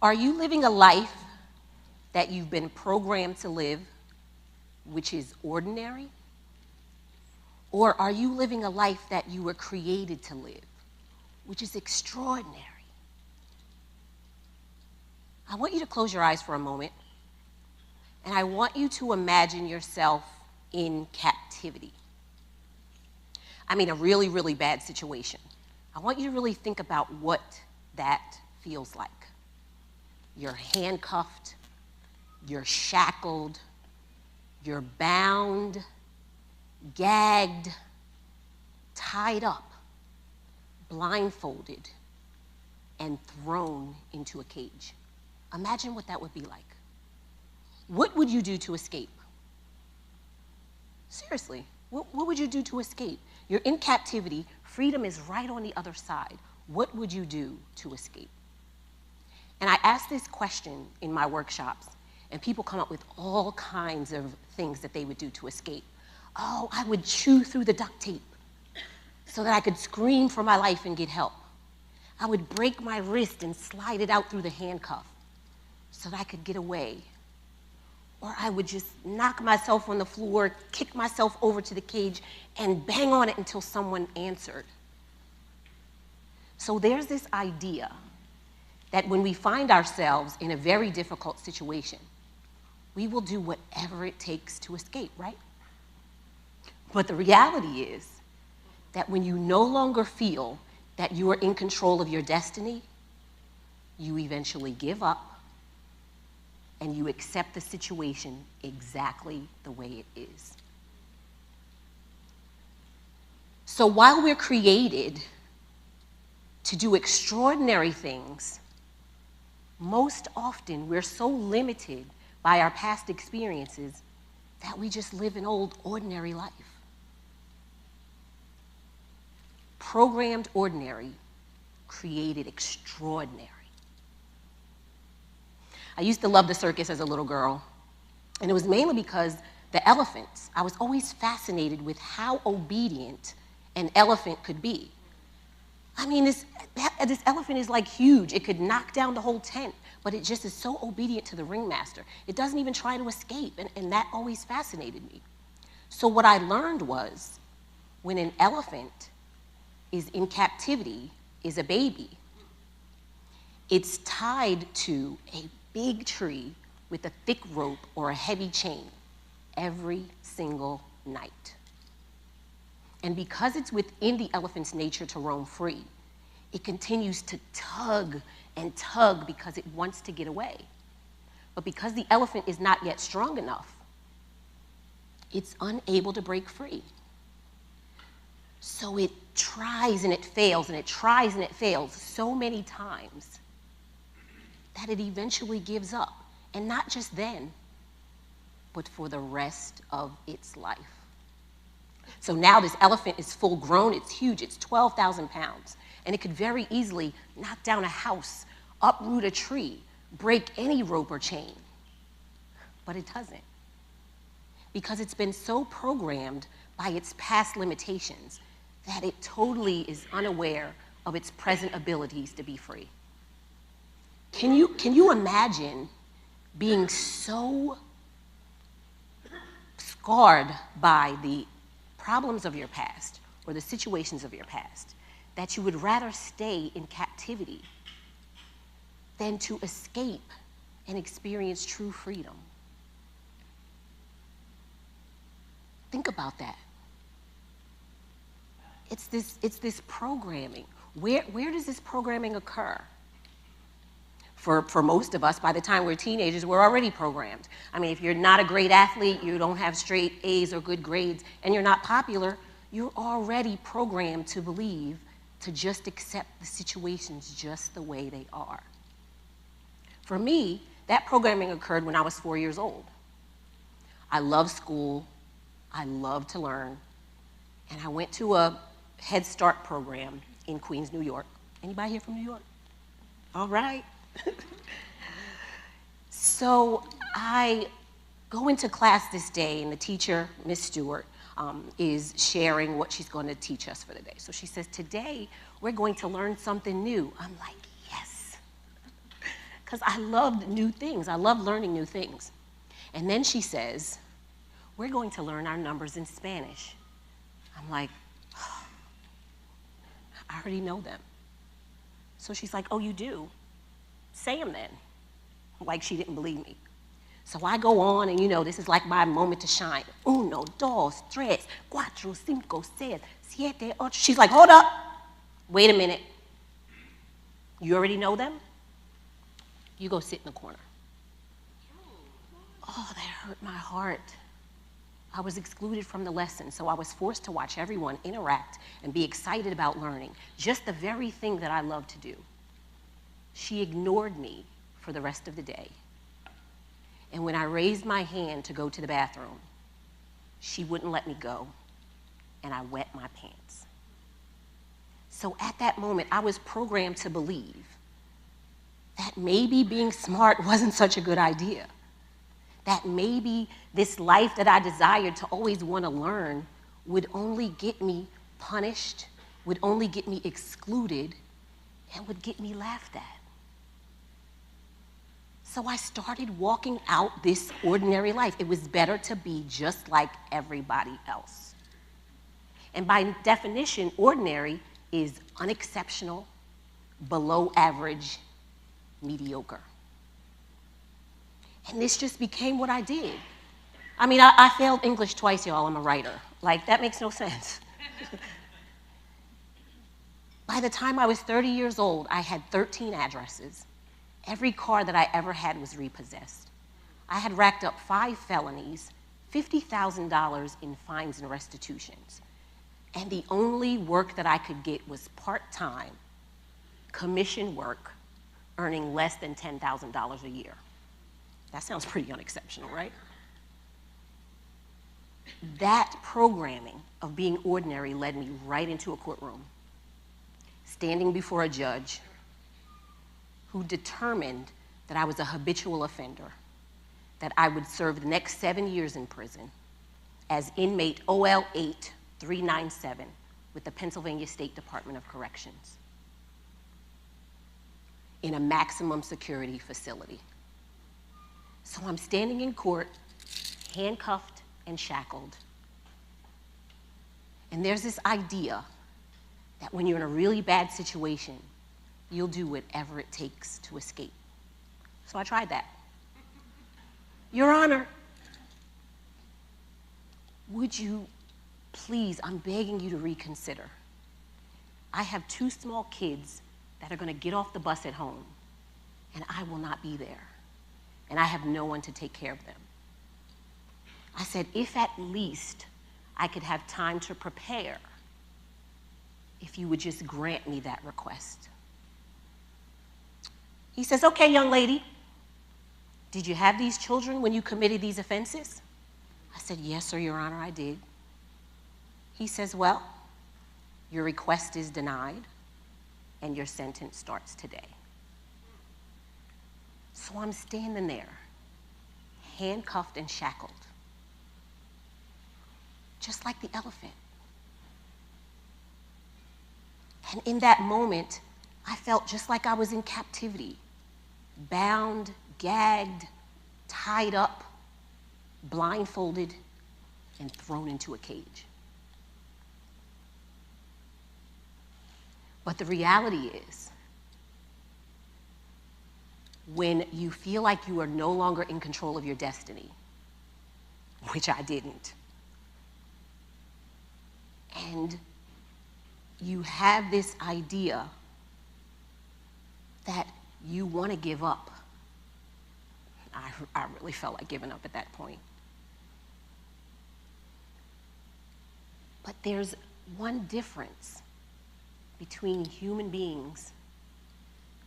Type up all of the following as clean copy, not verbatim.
Are you living a life that you've been programmed to live, which is ordinary? Or are you living a life that you were created to live, which is extraordinary? I want you to close your eyes for a moment, and I want you to imagine yourself in captivity. I mean, a really, really bad situation. I want you to really think about what that feels like. You're handcuffed, you're shackled, you're bound, gagged, tied up, blindfolded, and thrown into a cage. Imagine what that would be like. What would you do to escape? Seriously, what would you do to escape? You're in captivity, freedom is right on the other side. What would you do to escape? And I ask this question in my workshops, and people come up with all kinds of things that they would do to escape. Oh, I would chew through the duct tape so that I could scream for my life and get help. I would break my wrist and slide it out through the handcuff so that I could get away. Or I would just knock myself on the floor, kick myself over to the cage, and bang on it until someone answered. So there's this idea that when we find ourselves in a very difficult situation, we will do whatever it takes to escape, right? But the reality is that when you no longer feel that you are in control of your destiny, you eventually give up and you accept the situation exactly the way it is. So while we're created to do extraordinary things, most often we're so limited by our past experiences that we just live an old, ordinary life. Programmed ordinary, created extraordinary. I used to love the circus as a little girl, and it was mainly because the elephants, I was always fascinated with how obedient an elephant could be. I mean, this elephant is like huge. It could knock down the whole tent, but it just is so obedient to the ringmaster. It doesn't even try to escape, and that always fascinated me. So what I learned was, when an elephant is in captivity, is a baby, it's tied to a big tree with a thick rope or a heavy chain every single night. And because it's within the elephant's nature to roam free, it continues to tug and tug because it wants to get away. But because the elephant is not yet strong enough, it's unable to break free. So it tries and it fails, and it tries and it fails so many times that it eventually gives up. And not just then, but for the rest of its life. So now this elephant is full grown, it's huge, it's 12,000 pounds. And it could very easily knock down a house, uproot a tree, break any rope or chain. But it doesn't. Because it's been so programmed by its past limitations that it totally is unaware of its present abilities to be free. Can you imagine being so scarred by the problems of your past or the situations of your past that you would rather stay in captivity than to escape and experience true freedom? Think about that. It's this programming. Where does this programming occur? For most of us, by the time we're teenagers, we're already programmed. I mean, if you're not a great athlete, you don't have straight A's or good grades, and you're not popular, you're already programmed to believe, to just accept the situations just the way they are. For me, that programming occurred when I was 4 years old. I loved school, I loved to learn, and I went to a Head Start program in Queens, New York. Anybody here from New York? All right. So I go into class this day, and the teacher, Miss Stewart, is sharing what she's going to teach us for the day. So she says, today we're going to learn something new. I'm like, yes. because I loved new things. I love learning new things. And then she says, we're going to learn our numbers in Spanish. I'm like, oh, I already know them. So she's like, oh, you do? Say them then. Like she didn't believe me. So I go on, and this is like my moment to shine. Uno, dos, tres, cuatro, cinco, seis, siete, ocho. She's like, hold up. Wait a minute. You already know them? You go sit in the corner. Oh, that hurt my heart. I was excluded from the lesson, so I was forced to watch everyone interact and be excited about learning, just the very thing that I love to do. She ignored me for the rest of the day. And when I raised my hand to go to the bathroom, she wouldn't let me go, and I wet my pants. So at that moment, I was programmed to believe that maybe being smart wasn't such a good idea. That maybe this life that I desired to always want to learn would only get me punished, would only get me excluded, and would get me laughed at. So I started walking out this ordinary life. It was better to be just like everybody else. And by definition, ordinary is unexceptional, below average, mediocre. And this just became what I did. I mean, I failed English twice, y'all. I'm a writer. Like, that makes no sense. By the time I was 30 years old, I had 13 addresses. Every car that I ever had was repossessed. I had racked up 5 felonies, $50,000 in fines and restitutions. And the only work that I could get was part-time, commission work, earning less than $10,000 a year. That sounds pretty unexceptional, right? That programming of being ordinary led me right into a courtroom, standing before a judge who determined that I was a habitual offender, that I would serve the next 7 years in prison as inmate OL 8397 with the Pennsylvania State Department of Corrections in a maximum security facility. So I'm standing in court, handcuffed and shackled. And there's this idea that when you're in a really bad situation, you'll do whatever it takes to escape. So I tried that. Your Honor, would you please, I'm begging you to reconsider. I have 2 small kids that are going to get off the bus at home, and I will not be there. And I have no one to take care of them. I said, if at least I could have time to prepare, if you would just grant me that request. He says, okay, young lady, did you have these children when you committed these offenses? I said, yes, sir, Your Honor, I did. He says, well, your request is denied, and your sentence starts today. So I'm standing there, handcuffed and shackled, just like the elephant. And in that moment, I felt just like I was in captivity, bound, gagged, tied up, blindfolded, and thrown into a cage. But the reality is, when you feel like you are no longer in control of your destiny, which I didn't, and you have this idea that you want to give up. I really felt like giving up at that point. But there's one difference between human beings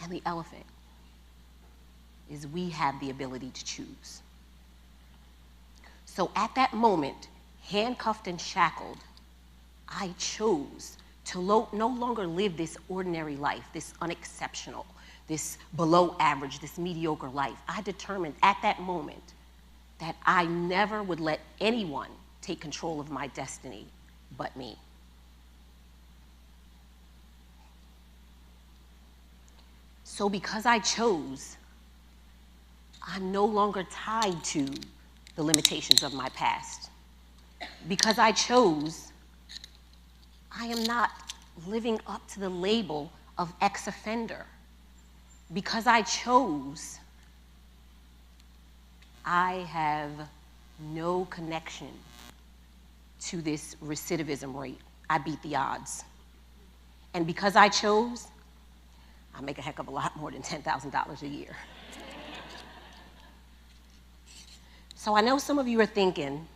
and the elephant, is we have the ability to choose. So at that moment, handcuffed and shackled, I chose to no longer live this ordinary life, this unexceptional, this below average, this mediocre life. I determined at that moment that I never would let anyone take control of my destiny but me. So because I chose I'm no longer tied to the limitations of my past. Because I chose, I am not living up to the label of ex-offender. Because I chose, I have no connection to this recidivism rate. I beat the odds. And because I chose, I make a heck of a lot more than $10,000 a year. So I know some of you are thinking,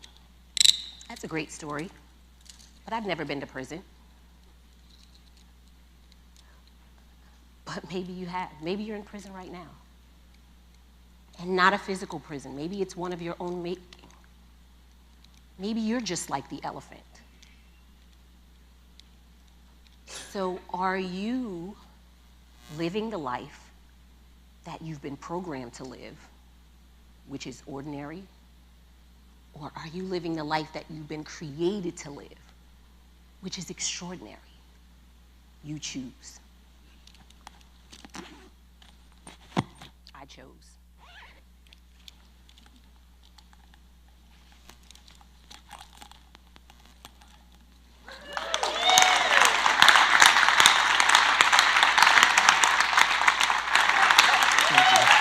that's a great story, but I've never been to prison. But maybe you have. Maybe you're in prison right now. And not a physical prison. Maybe it's one of your own making. Maybe you're just like the elephant. So are you living the life that you've been programmed to live, which is ordinary? Or are you living the life that you've been created to live, which is extraordinary? You choose. I chose. Thank you.